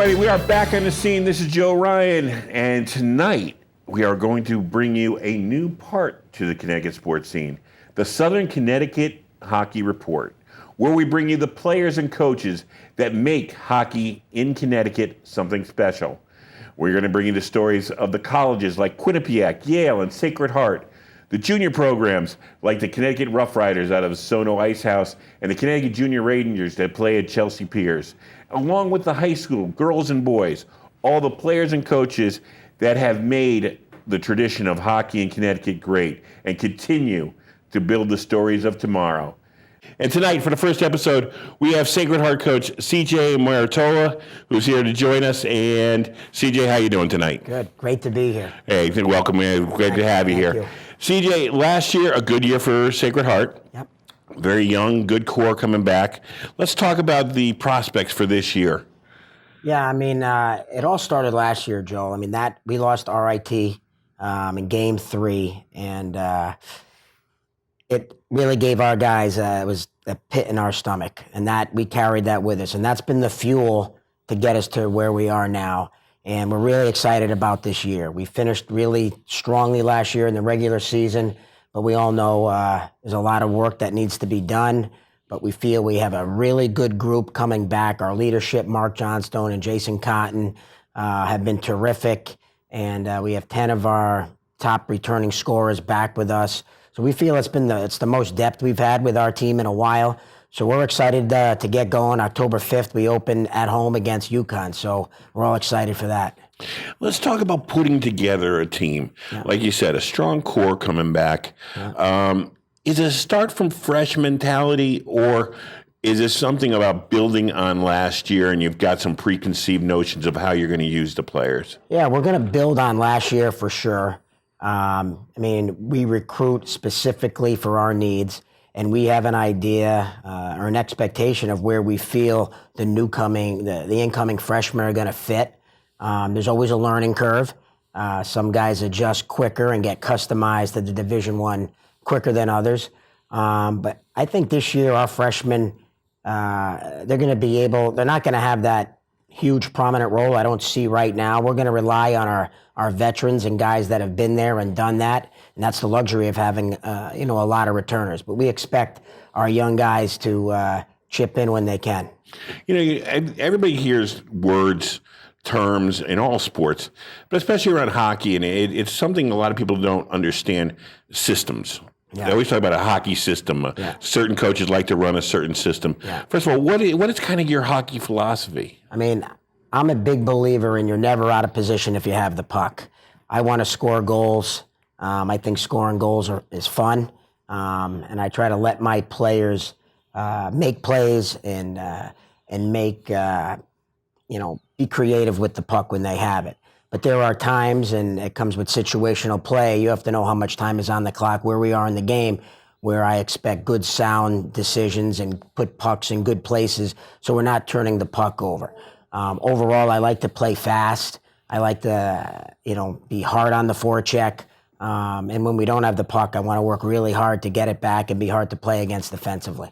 everybody. We are back on the scene. This is Joe Ryan, and tonight we are going to bring you a new part to the Connecticut Sports Scene, the Southern Connecticut Hockey Report, where we bring you the players and coaches that make hockey in Connecticut something special. We're going to bring you the stories of the colleges like Quinnipiac, Yale, and Sacred Heart, the junior programs like the Connecticut Rough Riders out of Sono Ice House and the Connecticut Junior Rangers that play at Chelsea Piers, along with the high school, girls and boys, all the players and coaches that have made the tradition of hockey in Connecticut great and continue to build the stories of tomorrow. And tonight, for the first episode, we have Sacred Heart coach CJ Marottolo, who's here to join us. And CJ, how you doing tonight? Good. Great to be here. Hey, welcome, man. Great to have you here. You. CJ, last year, a good year for Sacred Heart. Yep. Very young, good core coming back. Let's talk about the prospects for this year. Yeah, I mean, it all started last year, Joel. I mean, we lost RIT in Game 3, and it really gave our guys, it was a pit in our stomach, and that we carried that with us, and that's been the fuel to get us to where we are now, and we're really excited about this year. We finished really strongly last year in the regular season, but we all know there's a lot of work that needs to be done, but we feel we have a really good group coming back. Our leadership, Mark Johnstone and Jason Cotton, have been terrific, and we have 10 of our top returning scorers back with us. So we feel it's the most depth we've had with our team in a while. So we're excited to get going. October 5th, we open at home against UConn. So we're all excited for that. Let's talk about putting together a team. Yeah. Like you said, a strong core coming back. Yeah. Is it a start from fresh mentality, or is it something about building on last year and you've got some preconceived notions of how you're going to use the players? Yeah, we're going to build on last year for sure. I mean, we recruit specifically for our needs, and we have an idea or an expectation of where we feel the incoming freshmen are going to fit. There's always a learning curve. Some guys adjust quicker and get customized to the Division I quicker than others. But I think this year our freshmen, they're not going to have that huge prominent role I don't see right now. We're going to rely on our veterans and guys that have been there and done that, and that's the luxury of having a lot of returners. But we expect our young guys to chip in when they can. Everybody hears words, terms in all sports, but especially around hockey, and it's something a lot of people don't understand: systems. Yeah. They always talk about a hockey system. Yeah. Certain coaches like to run a certain system. Yeah. First of all, what is kind of your hockey philosophy? I mean, I'm a big believer in you're never out of position if you have the puck. I want to score goals. I think scoring goals is fun, and I try to let my players make plays and make be creative with the puck when they have it. But there are times, and it comes with situational play, you have to know how much time is on the clock, where we are in the game, where I expect good sound decisions and put pucks in good places so we're not turning the puck over. Overall, I like to play fast. I like to, be hard on the forecheck. And when we don't have the puck, I want to work really hard to get it back and be hard to play against defensively.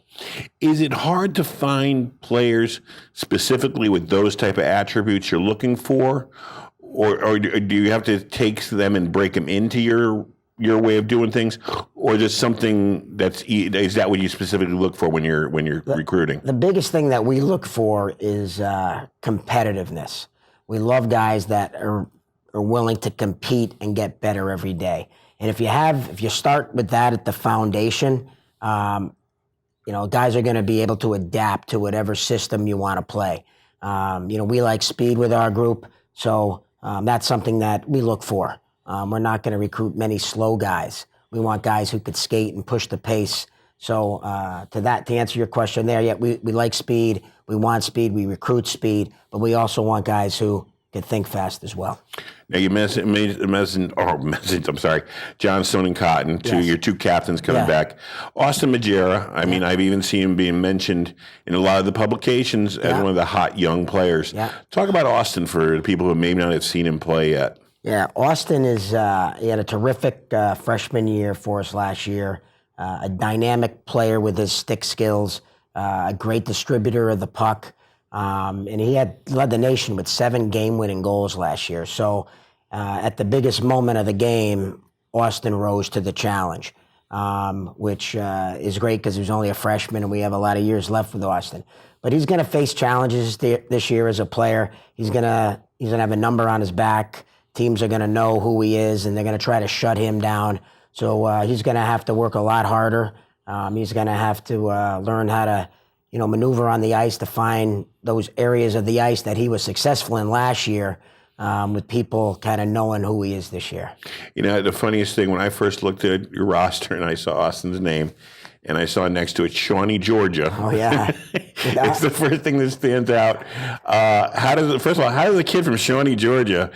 Is it hard to find players specifically with those type of attributes you're looking for? Or do you have to take them and break them into your way of doing things, or is it something is that what you specifically look for when you're recruiting? The biggest thing that we look for is competitiveness. We love guys that are willing to compete and get better every day. And if you start with that at the foundation, guys are going to be able to adapt to whatever system you want to play. We like speed with our group, so that's something that we look for. We're not going to recruit many slow guys. We want guys who could skate and push the pace. So to answer your question there, yeah, we like speed. We want speed. We recruit speed, but we also want guys who can think fast as well. Now you mentioned Johnstone and Cotton, your two captains coming back. Austin Madeira, I mean, I've even seen him being mentioned in a lot of the publications as one of the hot young players. Yeah. Talk about Austin for the people who may not have seen him play yet. Yeah, Austin he had a terrific freshman year for us last year. A dynamic player with his stick skills, a great distributor of the puck. And he had led the nation with 7 game-winning goals last year. So at the biggest moment of the game, Austin rose to the challenge, which is great because he was only a freshman and we have a lot of years left with Austin. But he's going to face challenges this year as a player. He's gonna have a number on his back. Teams are going to know who he is, and they're going to try to shut him down. So he's going to have to work a lot harder. He's going to have to learn how to, maneuver on the ice to find those areas of the ice that he was successful in last year, with people kind of knowing who he is this year. The funniest thing, when I first looked at your roster and I saw Austin's name, and I saw next to it Shaunie Georgia. Oh, yeah. It's the first thing that stands out. First of all, how does a kid from Shawnee, Georgia,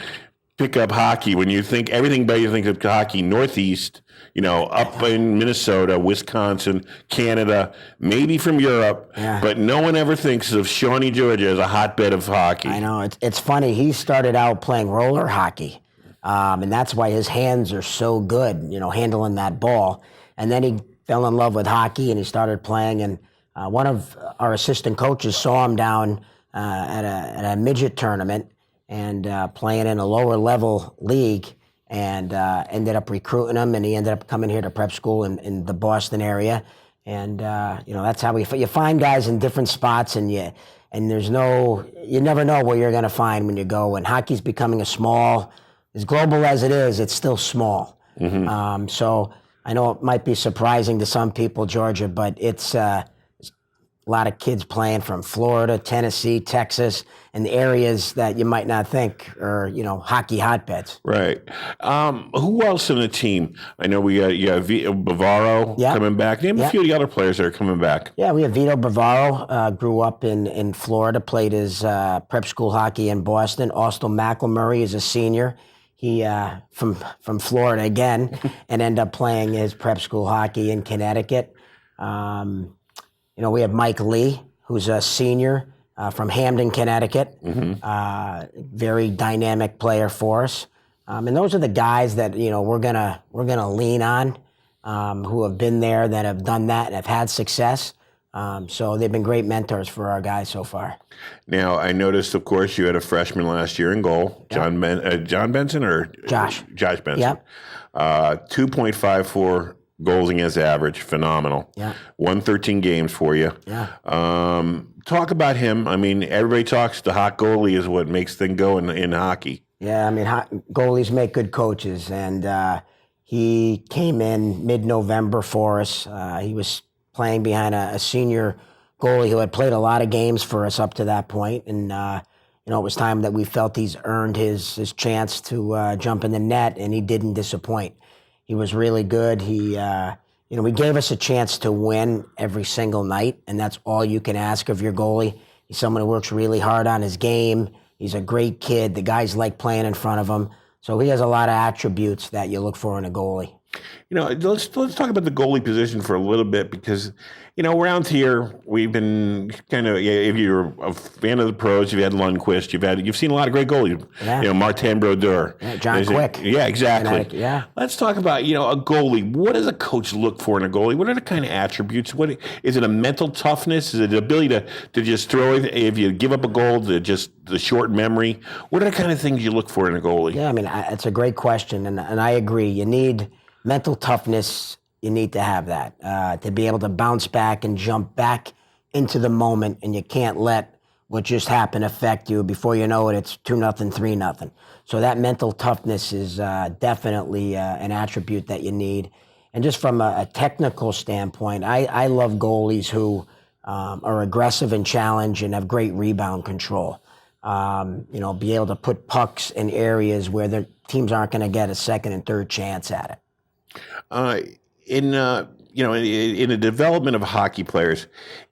pick up hockey when you think everything but you think of hockey Northeast, up in Minnesota, Wisconsin, Canada, maybe from Europe, but no one ever thinks of Shawnee, Georgia as a hotbed of hockey. I know. It's funny. He started out playing roller hockey, and that's why his hands are so good, handling that ball. And then he fell in love with hockey, and he started playing. And one of our assistant coaches saw him down at a midget tournament and playing in a lower level league, and ended up recruiting him, and he ended up coming here to prep school in the Boston area. And that's how you find guys in different spots, and you never know where you're going to find when you go. And hockey's becoming as global as it is, it's still small. Mm-hmm. So I know it might be surprising to some people, Georgia, but it's a lot of kids playing from Florida, Tennessee, Texas, and areas that you might not think are, hockey hotbeds. Right. Who else in the team? I know we got Bavaro coming back. Name a few of the other players that are coming back. Yeah, we have Vito Bavaro, grew up in Florida, played his prep school hockey in Boston. Austin McElmurray is a senior. He from Florida again, and ended up playing his prep school hockey in Connecticut. We have Mike Lee, who's a senior from Hamden, Connecticut. Mm-hmm. Very dynamic player for us. And those are the guys that we're gonna lean on, who have been there, that have done that, and have had success. So they've been great mentors for our guys so far. Now, I noticed, of course, you had a freshman last year in goal, John Benson or Josh Benson. Yep. 2.54 goals against average, phenomenal. Yeah. Won 13 games for you. Yeah. Talk about him. I mean, everybody talks the hot goalie is what makes things go in hockey. Yeah, I mean, goalies make good coaches, and he came in mid-November for us. He was playing behind a senior goalie who had played a lot of games for us up to that point, and it was time that we felt he's earned his chance to jump in the net, and he didn't disappoint. He was really good. He gave us a chance to win every single night, and that's all you can ask of your goalie. He's someone who works really hard on his game. He's a great kid. The guys like playing in front of him. So he has a lot of attributes that you look for in a goalie. Let's talk about the goalie position for a little bit, because, around here we've been kind of, if you're a fan of the pros, you've had Lundqvist, you've seen a lot of great goalies. Yeah. Martin Brodeur. Yeah, John Quick. Yeah, exactly. Yeah. Let's talk about, a goalie. What does a coach look for in a goalie? What are the kind of attributes? What is it? A mental toughness? Is it the ability to just throw it if you give up a goal, just the short memory? What are the kind of things you look for in a goalie? Yeah, I mean, it's a great question, and I agree. You need mental toughness. You need to have that to be able to bounce back and jump back into the moment, and you can't let what just happened affect you. Before you know it, it's 2-0, 3-0. So that mental toughness is definitely an attribute that you need. And just from a technical standpoint, I love goalies who are aggressive and challenge and have great rebound control. Be able to put pucks in areas where the teams aren't going to get a second and third chance at it. In the development of hockey players,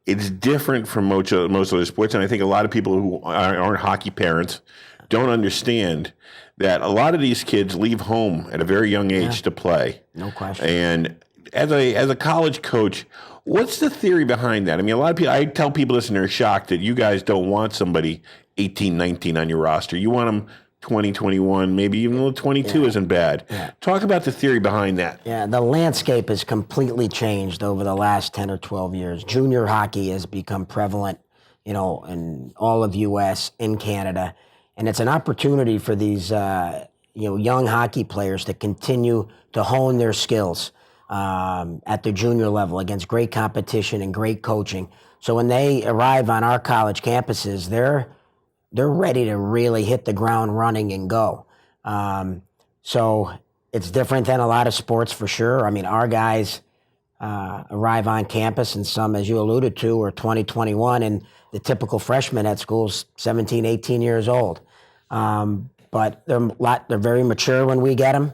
it's different from most other sports, and I think a lot of people who aren't hockey parents don't understand that a lot of these kids leave home at a very young age to play. No question. And as a college coach, what's the theory behind that? I mean, a lot of people, I tell people this and they're shocked that you guys don't want somebody 18, 19 on your roster. You want them 20, 21, maybe even a little 22 isn't bad. Yeah. Talk about the theory behind that. Yeah, the landscape has completely changed over the last 10 or 12 years. Junior hockey has become prevalent in all of U.S., in Canada. And it's an opportunity for these, young hockey players to continue to hone their skills at the junior level against great competition and great coaching. So when they arrive on our college campuses, they're ready to really hit the ground running and go. So it's different than a lot of sports for sure. I mean, our guys arrive on campus, and some, as you alluded to, are 20, 21, and the typical freshman at school's 17, 18 years old. But they're very mature when we get them.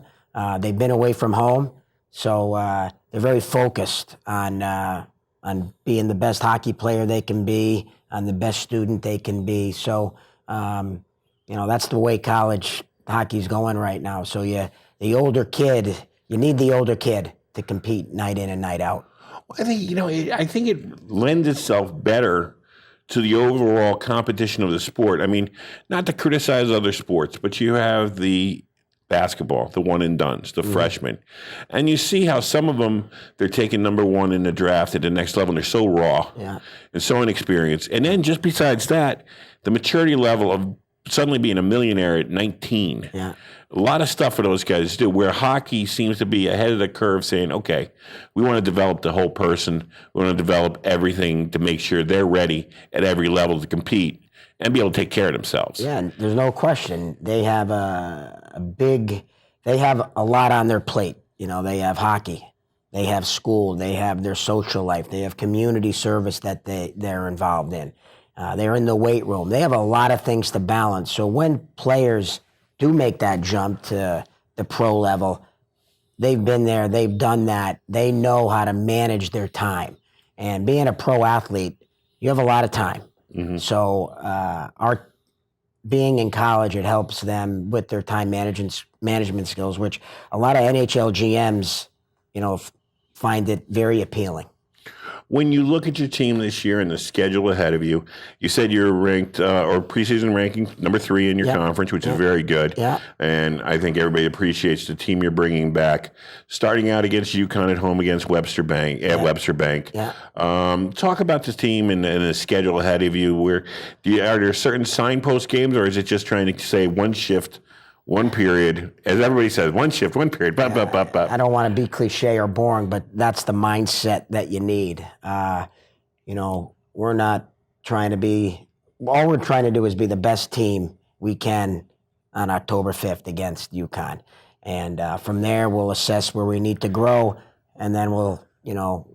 They've been away from home, so they're very focused on being the best hockey player they can be, on the best student they can be. So, that's the way college hockey's going right now. So you need the older kid to compete night in and night out. I think, I think it lends itself better to the overall competition of the sport. I mean, not to criticize other sports, but you have the basketball, the one and dones, the freshmen. And you see how some of them, they're taking number one in the draft at the next level, and they're so raw and so inexperienced. And then just besides that, the maturity level of suddenly being a millionaire at 19. Yeah. A lot of stuff for those guys to do, where hockey seems to be ahead of the curve saying, okay, we want to develop the whole person. We want to develop everything to make sure they're ready at every level to compete and be able to take care of themselves. Yeah, and there's no question. They have they have a lot on their plate. They have hockey, they have school, they have their social life, they have community service that they're involved in. They're in the weight room. They have a lot of things to balance. So when players do make that jump to the pro level, they've been there, they've done that. They know how to manage their time. And being a pro athlete, you have a lot of time. Mm-hmm. So our being in college, it helps them with their time management skills, which a lot of NHL GMs, find it very appealing. When you look at your team this year and the schedule ahead of you, you said you're ranked, or preseason ranking, number 3 in your conference, which is very good. Yeah. And I think everybody appreciates the team you're bringing back. Starting out against UConn at home against Webster Bank, at Webster Bank. Yeah. Talk about this team and the schedule ahead of you. Are there certain signpost games, or is it just trying to say one shift, one period, as everybody says, one shift, one period, I don't want to be cliche or boring, but that's the mindset that you need. We're not trying to be, all we're trying to do is be the best team we can on October 5th against UConn. And from there, we'll assess where we need to grow, and then we'll,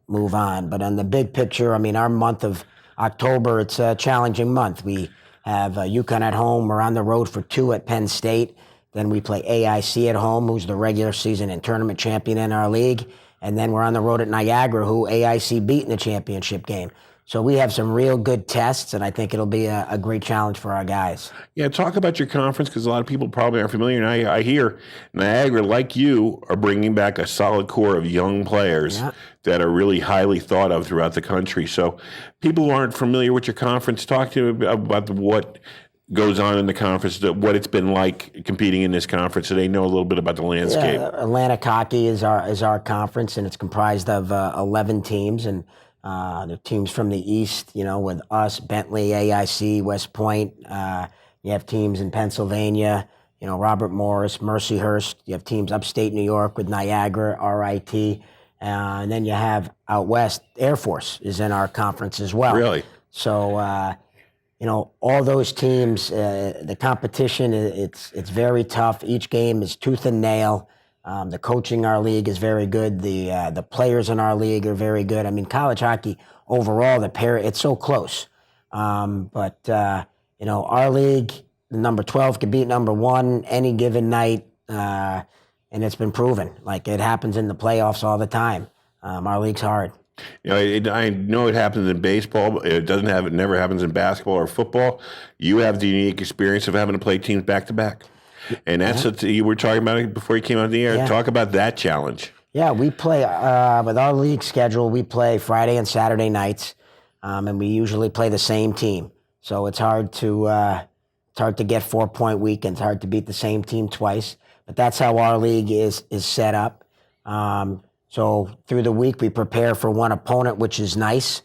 move on. But on the big picture, our month of October, it's a challenging month. We have UConn at home. We're on the road for 2 at Penn State. Then we play AIC at home, who's the regular season and tournament champion in our league. And then we're on the road at Niagara, who AIC beat in the championship game. So we have some real good tests, and I think it'll be a great challenge for our guys. Yeah, talk about your conference, because a lot of people probably aren't familiar. And I hear Niagara, like you, are bringing back a solid core of young players that are really highly thought of throughout the country. So people who aren't familiar with your conference, talk to them about what goes on in the conference, what it's been like competing in this conference, so they know a little bit about the landscape. Yeah, Atlantic Hockey is our conference, and it's comprised of 11 teams, and the teams from the East, with us, Bentley, AIC, West Point. You have teams in Pennsylvania, Robert Morris, Mercyhurst. You have teams upstate New York with Niagara, RIT. And then you have out west, Air Force is in our conference as well. Really? So, all those teams, the competition, it's very tough. Each game is tooth and nail. The coaching in our league is very good. The players in our league are very good. College hockey overall, it's so close. But our league, number 12 could beat number 1 any given night, and it's been proven. Like, it happens in the playoffs all the time. Our league's hard. I know it happens in baseball. It never happens in basketball or football. You have the unique experience of having to play teams back to back. And that's what you were talking about it before you came out the air. Yeah. Talk about that challenge. Yeah, we play, with our league schedule, we play Friday and Saturday nights, and we usually play the same team. So it's hard to get 4-point weekends, hard to beat the same team twice. But that's how our league is set up. So through the week, we prepare for one opponent, which is nice.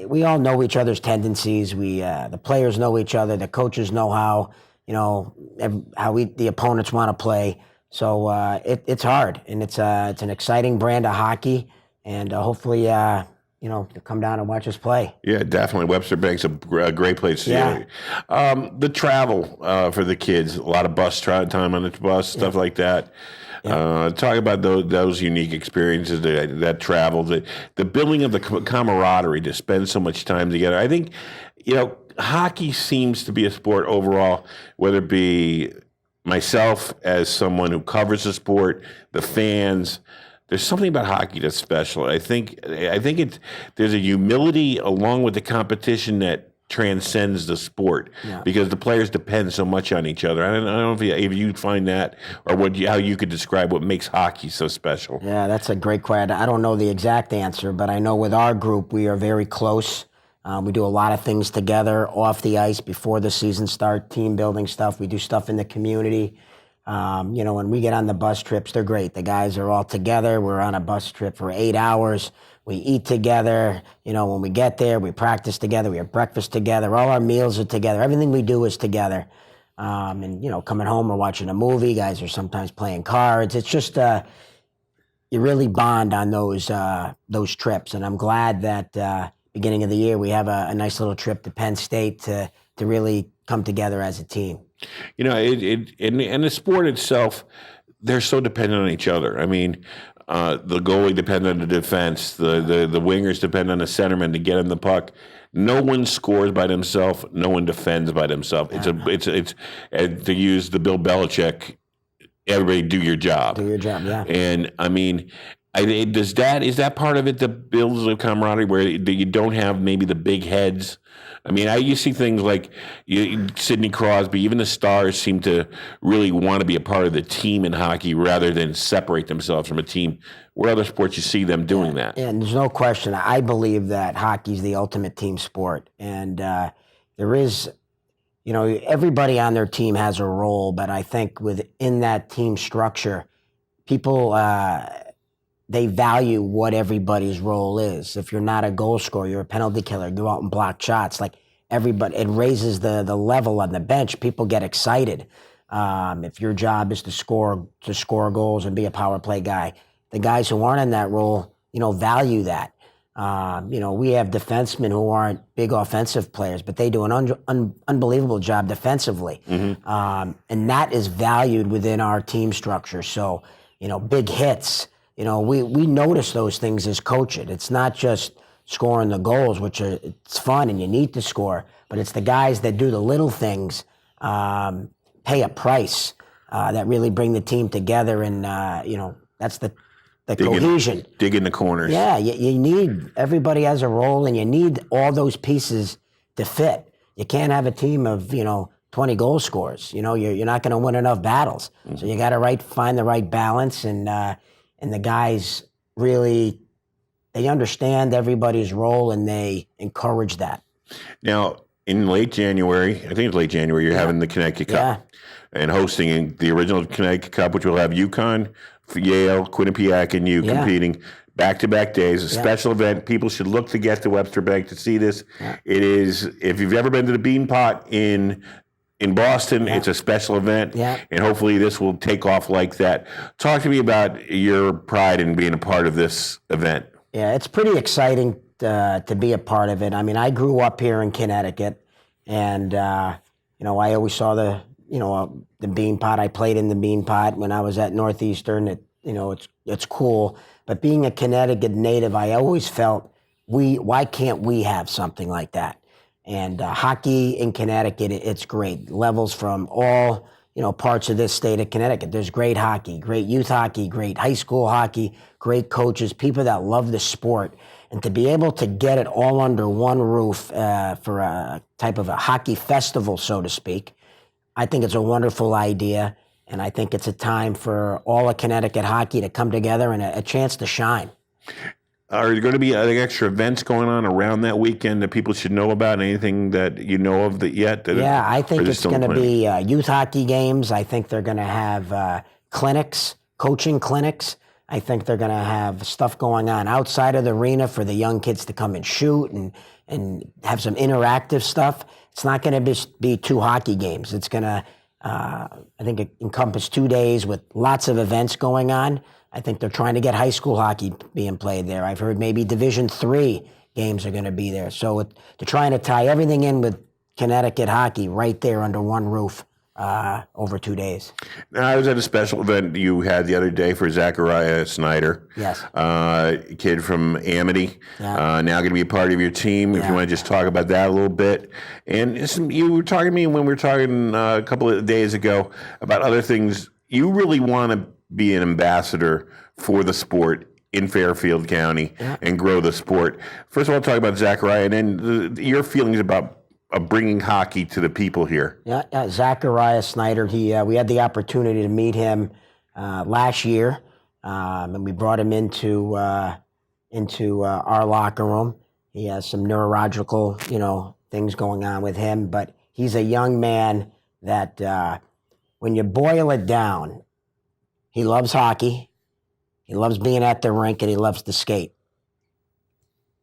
we all know each other's tendencies. The players know each other. The coaches know how the opponents want to play. So it's hard, and it's an exciting brand of hockey, and hopefully to come down and watch us play. Yeah, definitely. Webster Bank's a great place to see. The travel for the kids, a lot of bus time on the bus, stuff like that. Talk about those unique experiences, that travel, the building of the camaraderie to spend so much time together. I think, hockey seems to be a sport overall, whether it be myself as someone who covers the sport, the fans. There's something about hockey that's special. I think there's a humility along with the competition that transcends the sport because the players depend so much on each other. I don't know if you find that or how you could describe what makes hockey so special. Yeah, that's a great question. I don't know the exact answer, but I know with our group we are very close. We do a lot of things together off the ice before the season starts, team building stuff. We do stuff in the community. When we get on the bus trips, they're great. The guys are all together. We're on a bus trip for 8 hours. We eat together. When we get there, we practice together. We have breakfast together. All our meals are together. Everything we do is together. Coming home, we're watching a movie. Guys are sometimes playing cards. It's just you really bond on those trips. And I'm glad that beginning of the year we have a nice little trip to Penn State to really come together as a team. In the sport itself, they're so dependent on each other. I mean, the goalie depends on the defense. The wingers depend on the centerman to get in the puck. No one scores by themselves. No one defends by themselves. It's to use the Bill Belichick. Everybody do your job. Do your job, yeah. And I mean, is that part of it that builds a camaraderie where you don't have maybe the big heads? I mean, you see things like Sidney Crosby, even the stars seem to really want to be a part of the team in hockey rather than separate themselves from a team. Where other sports you see them doing that? And there's no question. I believe that hockey's the ultimate team sport. And there is, everybody on their team has a role, but I think within that team structure, people they value what everybody's role is. If you're not a goal scorer, you're a penalty killer, go out and block shots. Like everybody, it raises the level on the bench. People get excited. If your job is to score goals and be a power play guy, the guys who aren't in that role, value that. We have defensemen who aren't big offensive players, but they do an unbelievable job defensively. Mm-hmm. And that is valued within our team structure. So, big hits, we notice those things as coaches. It's not just scoring the goals, which it's fun and you need to score, but it's the guys that do the little things, pay a price, that really bring the team together. And, that's the cohesion. Dig in the corners. Yeah, you need, everybody has a role and you need all those pieces to fit. You can't have a team of, 20 goal scorers. You're not going to win enough battles. Mm-hmm. So you got to find the right balance, and the guys really, they understand everybody's role and they encourage that. Now, in late January, I think it's late January, you're having the Connecticut Cup and hosting the original Connecticut Cup, which will have UConn, Yale, Quinnipiac, and you competing back-to-back days, a special event. People should look to get to Webster Bank to see this. Yeah. It is, if you've ever been to the Bean Pot in Boston, it's a special event, and hopefully this will take off like that. Talk to me about your pride in being a part of this event. Yeah, it's pretty exciting to be a part of it. I mean, I grew up here in Connecticut, and I always saw the Bean Pot. I played in the Bean Pot when I was at Northeastern. It's cool. But being a Connecticut native, I always felt, why can't we have something like that? And hockey in Connecticut, it's great. Levels from all parts of this state of Connecticut. There's great hockey, great youth hockey, great high school hockey, great coaches, people that love the sport. And to be able to get it all under one roof for a type of a hockey festival, so to speak, I think it's a wonderful idea. And I think it's a time for all of Connecticut hockey to come together and a chance to shine. Are there going to be other extra events going on around that weekend that people should know about? Anything that you know of yet? I think it's going to be youth hockey games. I think they're going to have clinics, coaching clinics. I think they're going to have stuff going on outside of the arena for the young kids to come and shoot and have some interactive stuff. It's not going to be 2 hockey games. It's going to, I think, encompass 2 days with lots of events going on. I think they're trying to get high school hockey being played there. I've heard maybe Division III games are going to be there. So they're trying to tie everything in with Connecticut hockey right there under one roof over 2 days. Now, I was at a special event you had the other day for Zachariah Snyder. Yes. Kid from Amity. Yeah. Now going to be a part of your team. If you want to just talk about that a little bit. And you were talking to me when we were talking a couple of days ago about other things. You really want to be an ambassador for the sport in Fairfield County and grow the sport. First of all, talk about Zachariah and then your feelings about bringing hockey to the people here. Yeah, Zachariah Snyder. We had the opportunity to meet him last year, and we brought him into our locker room. He has some neurological, things going on with him, but he's a young man that, when you boil it down, he loves hockey, he loves being at the rink, and he loves to skate.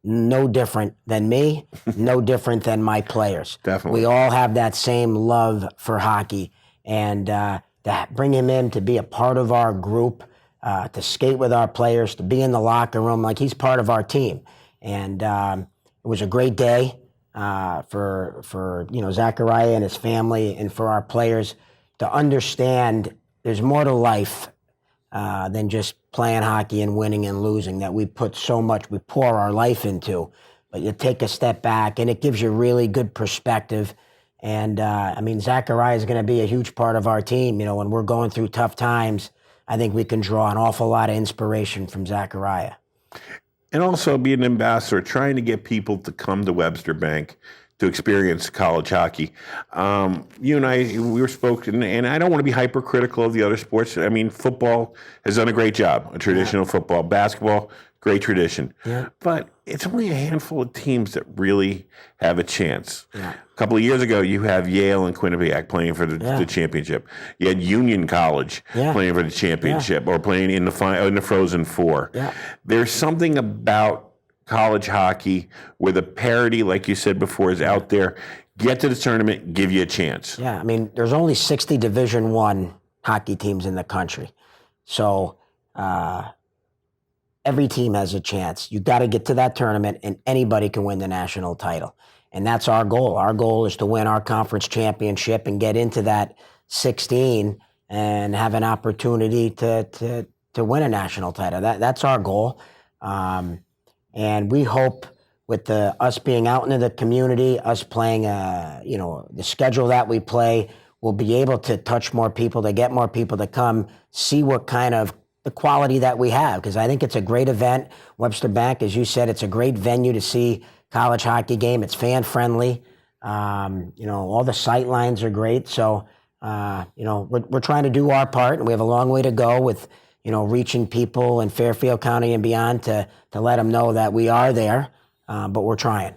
No different than me, no different than my players. Definitely. We all have that same love for hockey. And to bring him in to be a part of our group, to skate with our players, to be in the locker room, like he's part of our team. And it was a great day for Zachariah and his family and for our players to understand there's more to life than just playing hockey and winning and losing, that we put so much, we pour our life into, but you take a step back and it gives you really good perspective. And Zachariah is going to be a huge part of our team. When we're going through tough times, I think we can draw an awful lot of inspiration from Zachariah. And also be an ambassador, trying to get people to come to Webster Bank to experience college hockey. You and I, we were spoken, and I don't want to be hypercritical of the other sports. I mean, football has done a great job, a traditional football. Basketball, great tradition. Yeah. But it's only a handful of teams that really have a chance. Yeah. A couple of years ago, you have Yale and Quinnipiac playing for the championship. You had Union College playing for the championship or playing in the Frozen Four. Yeah. There's something about college hockey where the parity, like you said before, is out there. Get to the tournament, give you a chance. Yeah, there's only 60 Division I hockey teams in the country. So every team has a chance. You got to get to that tournament, and anybody can win the national title. And that's our goal. Our goal is to win our conference championship and get into that 16 and have an opportunity to win a national title. That's our goal. And we hope with us being out into the community, us playing, the schedule that we play, we'll be able to touch more people, to get more people to come see what kind of the quality that we have. Because I think it's a great event. Webster Bank, as you said, it's a great venue to see college hockey game. It's fan friendly. All the sight lines are great. So, we're trying to do our part, and we have a long way to go with reaching people in Fairfield County and beyond to let them know that we are there, but we're trying.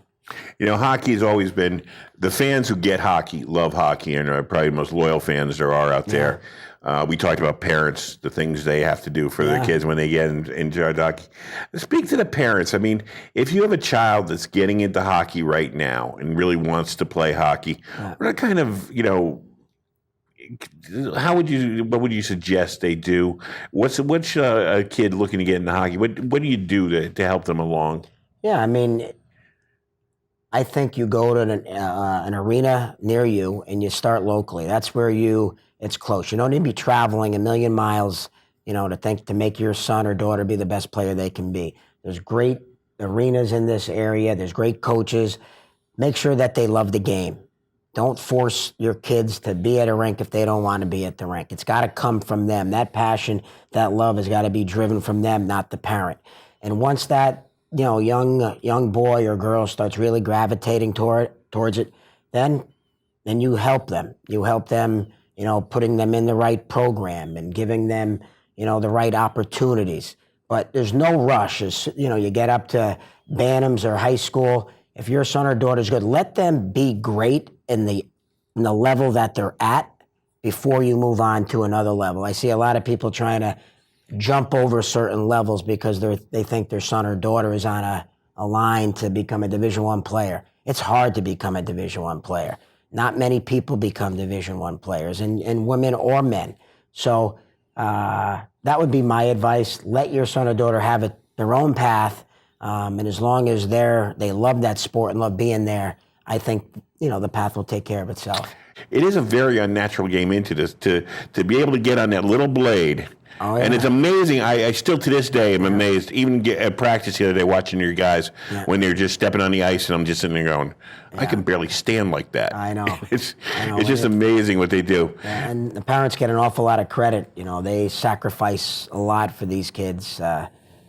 Hockey has always been, the fans who get hockey love hockey and are probably the most loyal fans there are out there. We talked about parents, the things they have to do for their kids when they get into hockey. Speak to the parents. If you have a child that's getting into hockey right now and really wants to play hockey, what kind of, what would you suggest they do? What's a kid looking to get into hockey? What do you do to help them along? Yeah, I think you go to an arena near you and you start locally. That's where it's close. You don't need to be traveling a million miles, to make your son or daughter be the best player they can be. There's great arenas in this area. There's great coaches. Make sure that they love the game. Don't force your kids to be at a rink if they don't want to be at the rink. It's got to come from them. That passion, that love has got to be driven from them, not the parent. And once that young boy or girl starts really gravitating towards it, then you help them. You help them, putting them in the right program and giving them, the right opportunities. But there's no rush. As you get up to Bantams or high school. If your son or daughter is good, let them be great in the level that they're at before you move on to another level. I see a lot of people trying to jump over certain levels because they think their son or daughter is on a line to become a Division I player. It's hard to become a Division I player. Not many people become Division I players, and women or men. So that would be my advice. Let your son or daughter have their own path, and as long as they love that sport and love being there, I think the path will take care of itself. It is a very unnatural game into this to be able to get on that little blade. Oh, yeah. And it's amazing. I still to this day am amazed. Even at practice the other day, watching your guys when they're just stepping on the ice, and I'm just sitting there going, I can barely stand like that. I know. It's just amazing what they do. Yeah, and the parents get an awful lot of credit. They sacrifice a lot for these kids.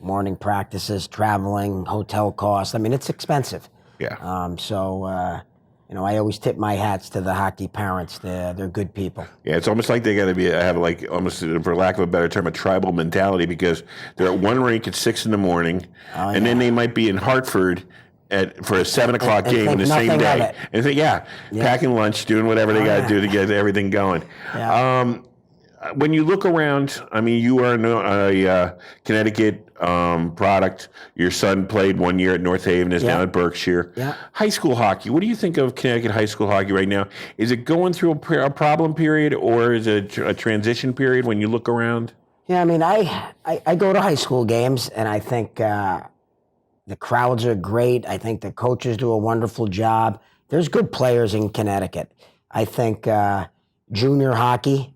Morning practices, traveling, hotel costs. I mean, it's expensive. Yeah. I always tip my hats to the hockey parents. They're good people. Yeah, it's almost like they got to have like almost, for lack of a better term, a tribal mentality, because they're at one rink at 6 a.m, and then they might be in Hartford for a 7 o'clock game in the same day. And think, packing lunch, doing whatever they got to do to get everything going. Yeah. When you look around, I mean, you are a Connecticut product. Your son played 1 year at North Haven, is now at Berkshire. Yeah. High school hockey, what do you think of Connecticut high school hockey right now? Is it going through a problem period, or is it a transition period when you look around? Yeah, I mean, I go to high school games, and I think the crowds are great. I think the coaches do a wonderful job. There's good players in Connecticut. I think junior hockey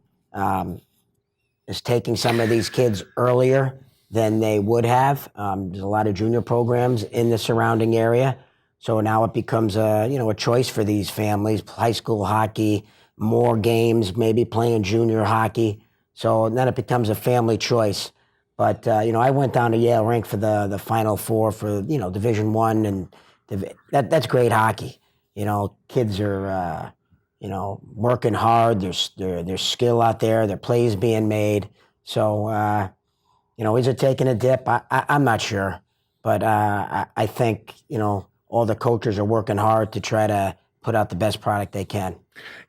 is taking some of these kids earlier than they would have. There's a lot of junior programs in the surrounding area. So now it becomes a choice for these families, high school hockey, more games, maybe playing junior hockey. So then it becomes a family choice. But, I went down to Yale Rink for the Final Four for, Division I, and that's great hockey. Kids are, working hard. There's skill out there. Their plays being made. So, is it taking a dip? I'm not sure. But I think, all the coaches are working hard to try to put out the best product they can.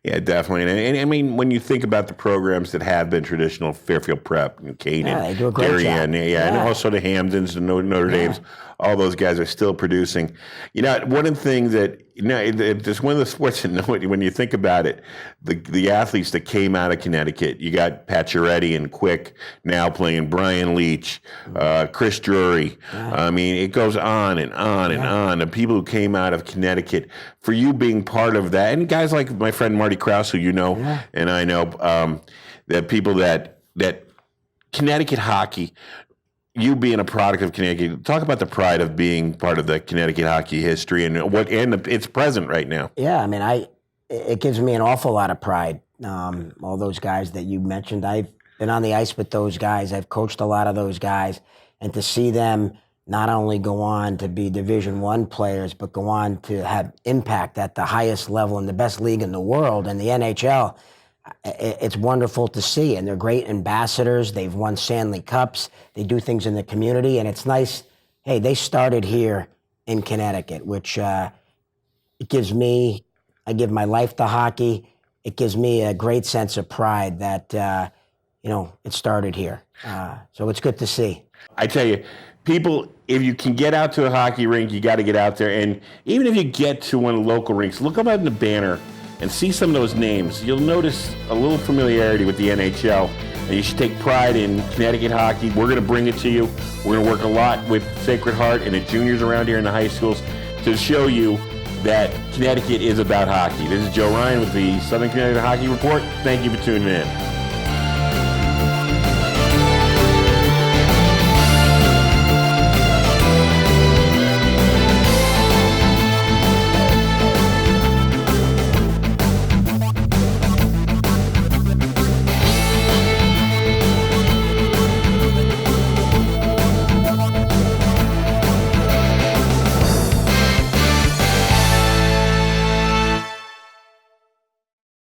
Yeah, definitely. And I mean, when you think about the programs that have been traditional, Fairfield Prep and Hayden, they do a great job. And also the Hamdens and Notre Dames, all those guys are still producing. One of the things that, it's one of the sports that, when you think about it, the athletes that came out of Connecticut, you got Pacioretty and Quick now playing, Brian Leach, Chris Drury. I mean, it goes on and on and on. The people who came out of Connecticut, for you being part of that, and guys like my friend Marty Krause, who you know, and I know, that people that Connecticut hockey, you being a product of Connecticut, talk about the pride of being part of the Connecticut hockey history and it's present right now. Yeah, I mean, it gives me an awful lot of pride. All those guys that you mentioned, I've been on the ice with those guys. I've coached a lot of those guys, and to see them not only go on to be Division I players, but go on to have impact at the highest level in the best league in the world, in the NHL. It's wonderful to see, and they're great ambassadors. They've won Stanley Cups. They do things in the community, and it's nice. Hey, they started here in Connecticut, which I give my life to hockey. It gives me a great sense of pride that, it started here. So it's good to see. I tell you, people, if you can get out to a hockey rink, you got to get out there. And even if you get to one of the local rinks, look up on the banner and see some of those names. You'll notice a little familiarity with the NHL. And you should take pride in Connecticut hockey. We're going to bring it to you. We're going to work a lot with Sacred Heart and the juniors around here in the high schools to show you that Connecticut is about hockey. This is Joe Ryan with the Southern Connecticut Hockey Report. Thank you for tuning in.